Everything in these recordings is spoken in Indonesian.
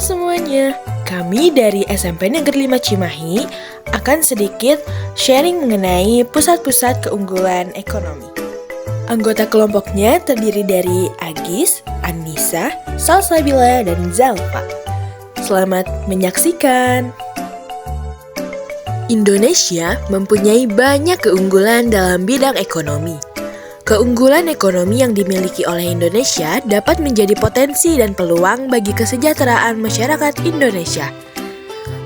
semuanya, kami dari SMP Negeri 5 Cimahi akan sedikit sharing mengenai pusat-pusat keunggulan ekonomi. Anggota kelompoknya terdiri dari Agis, Anissa, Salsabila, dan Zalfa. Selamat menyaksikan! Indonesia mempunyai banyak keunggulan dalam bidang ekonomi. Keunggulan ekonomi yang dimiliki oleh Indonesia dapat menjadi potensi dan peluang bagi kesejahteraan masyarakat Indonesia.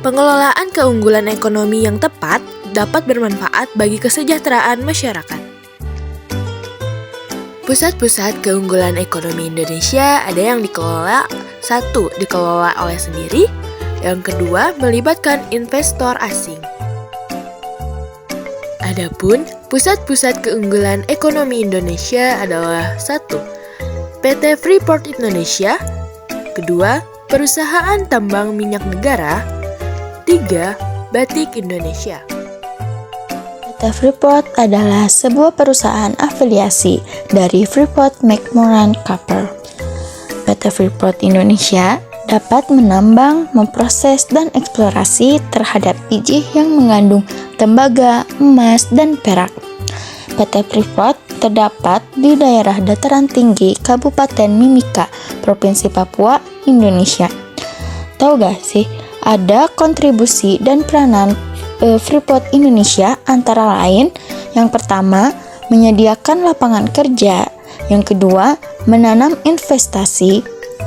Pengelolaan keunggulan ekonomi yang tepat dapat bermanfaat bagi kesejahteraan masyarakat. Pusat-pusat keunggulan ekonomi Indonesia ada yang dikelola oleh sendiri, yang kedua melibatkan investor asing. Adapun pusat-pusat keunggulan ekonomi Indonesia adalah 1. PT Freeport Indonesia, 2. Perusahaan Tambang Minyak Negara, 3. Batik Indonesia. PT Freeport adalah sebuah perusahaan afiliasi dari Freeport-McMoRan Copper. PT Freeport Indonesia dapat menambang, memproses, dan eksplorasi terhadap biji yang mengandung tembaga, emas, dan perak. PT Freeport terdapat di daerah dataran tinggi Kabupaten Mimika, Provinsi Papua, Indonesia. Tahu gak sih, ada kontribusi dan peranan Freeport Indonesia antara lain, yang pertama, menyediakan lapangan kerja, yang kedua, menanam investasi,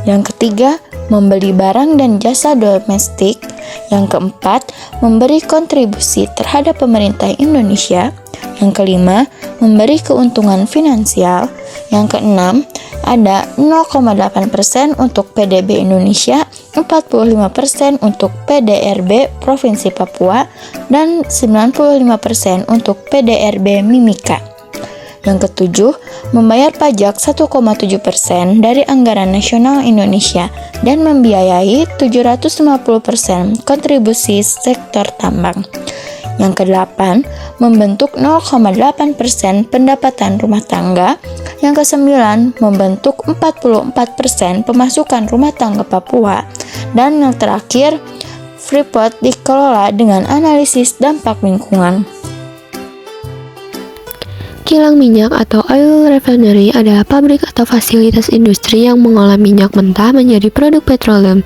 yang ketiga, membeli barang dan jasa domestik, yang keempat, memberi kontribusi terhadap pemerintah Indonesia, yang kelima, memberi keuntungan finansial, yang keenam, ada 0,8% untuk PDB Indonesia, 45% untuk PDRB Provinsi Papua, dan 95% untuk PDRB Mimika. Yang ketujuh, membayar pajak 1,7% dari anggaran nasional Indonesia dan membiayai 750% kontribusi sektor tambang. Yang kedelapan, membentuk 0,8% pendapatan rumah tangga. Yang kesembilan, membentuk 44% pemasukan rumah tangga Papua. Dan yang terakhir, Freeport dikelola dengan analisis dampak lingkungan. Kilang minyak atau oil refinery adalah pabrik atau fasilitas industri yang mengolah minyak mentah menjadi produk petroleum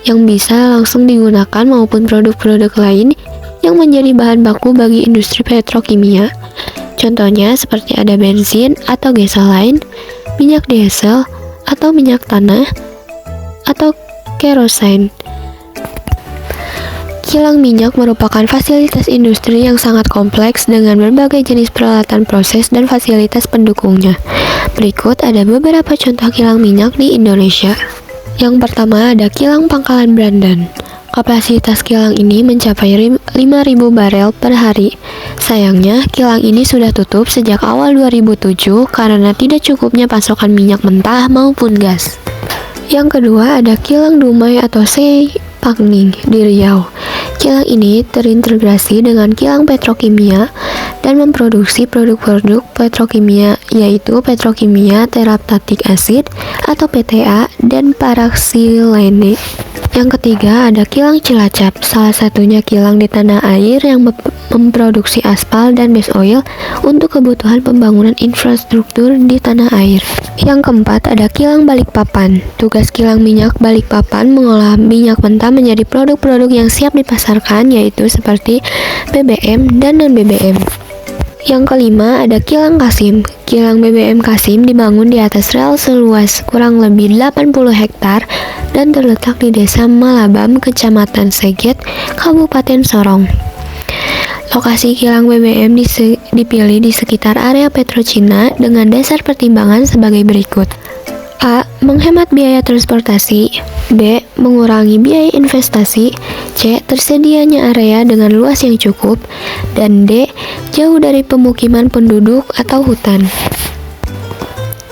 yang bisa langsung digunakan maupun produk-produk lain yang menjadi bahan baku bagi industri petrokimia. Contohnya seperti ada bensin atau gasoline, minyak diesel atau minyak tanah, atau kerosene. Kilang minyak merupakan fasilitas industri yang sangat kompleks dengan berbagai jenis peralatan proses dan fasilitas pendukungnya. Berikut ada beberapa contoh kilang minyak di Indonesia. Yang pertama ada Kilang Pangkalan Brandan. Kapasitas kilang ini mencapai 5.000 barel per hari. Sayangnya, kilang ini sudah tutup sejak awal 2007 karena tidak cukupnya pasokan minyak mentah maupun gas. Yang kedua ada Kilang Dumai atau Pangning di Riau. Kilang ini terintegrasi dengan kilang petrokimia dan memproduksi produk-produk petrokimia, yaitu petrokimia teraptatik asid atau PTA dan paraksilene. Yang ketiga ada Kilang Cilacap, salah satunya kilang di tanah air yang memproduksi aspal dan base oil untuk kebutuhan pembangunan infrastruktur di tanah air. Yang keempat ada Kilang Balikpapan. Tugas kilang minyak Balikpapan mengolah minyak mentah menjadi produk-produk yang siap dipasarkan, yaitu seperti BBM dan non-BBM. Yang kelima ada Kilang Kasim. Kilang BBM Kasim dibangun di atas rel seluas kurang lebih 80 hektar dan terletak di Desa Malabam, Kecamatan Seget, Kabupaten Sorong. Lokasi kilang BBM dipilih di sekitar area Petrocina dengan dasar pertimbangan sebagai berikut. A. Menghemat biaya transportasi. B. Mengurangi biaya investasi. C. Tersedianya area dengan luas yang cukup. Dan D. Jauh dari pemukiman penduduk atau hutan.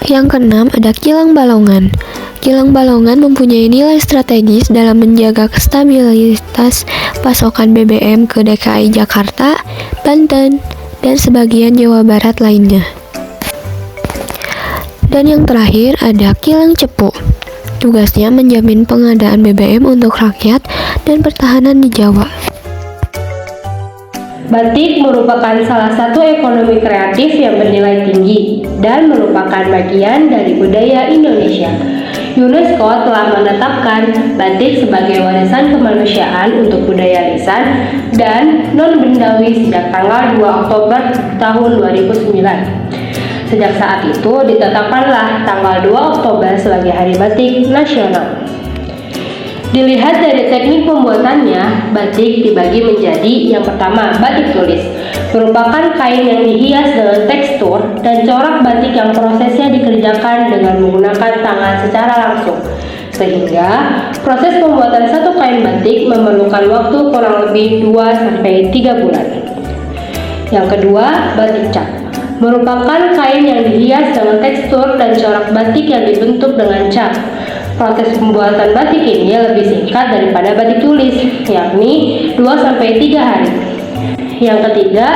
Yang keenam ada Kilang Balongan. Kilang Balongan mempunyai nilai strategis dalam menjaga stabilitas pasokan BBM ke DKI Jakarta, Banten, dan sebagian Jawa Barat lainnya. Dan yang terakhir ada Kilang Cepu. Tugasnya menjamin pengadaan BBM untuk rakyat dan pertahanan di Jawa. Batik merupakan salah satu ekonomi kreatif yang bernilai tinggi dan merupakan bagian dari budaya Indonesia. UNESCO telah menetapkan batik sebagai warisan kemanusiaan untuk budaya lisan dan non-bendawi sejak tanggal 2 Oktober tahun 2009. Sejak saat itu ditetapkanlah tanggal 2 Oktober sebagai Hari Batik Nasional. Dilihat dari teknik pembuatannya, batik dibagi menjadi yang pertama, batik tulis, merupakan kain yang dihias dengan tekstur dan corak batik yang prosesnya dikerjakan dengan menggunakan tangan secara langsung. Sehingga proses pembuatan satu kain batik memerlukan waktu kurang lebih 2-3 bulan. Yang kedua, batik cap, merupakan kain yang dihias dengan tekstur dan corak batik yang dibentuk dengan cap. Proses pembuatan batik ini lebih singkat daripada batik tulis, yakni 2-3 hari. Yang ketiga,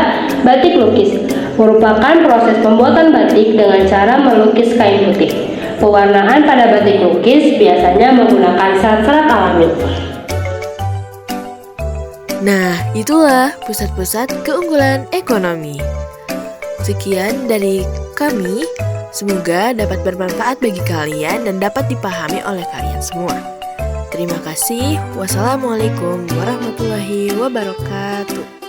batik lukis, merupakan proses pembuatan batik dengan cara melukis kain putih. Pewarnaan pada batik lukis biasanya menggunakan serat-serat alami. Nah, itulah pusat-pusat keunggulan ekonomi. Sekian dari kami. Semoga dapat bermanfaat bagi kalian dan dapat dipahami oleh kalian semua. Terima kasih. Wassalamualaikum warahmatullahi wabarakatuh.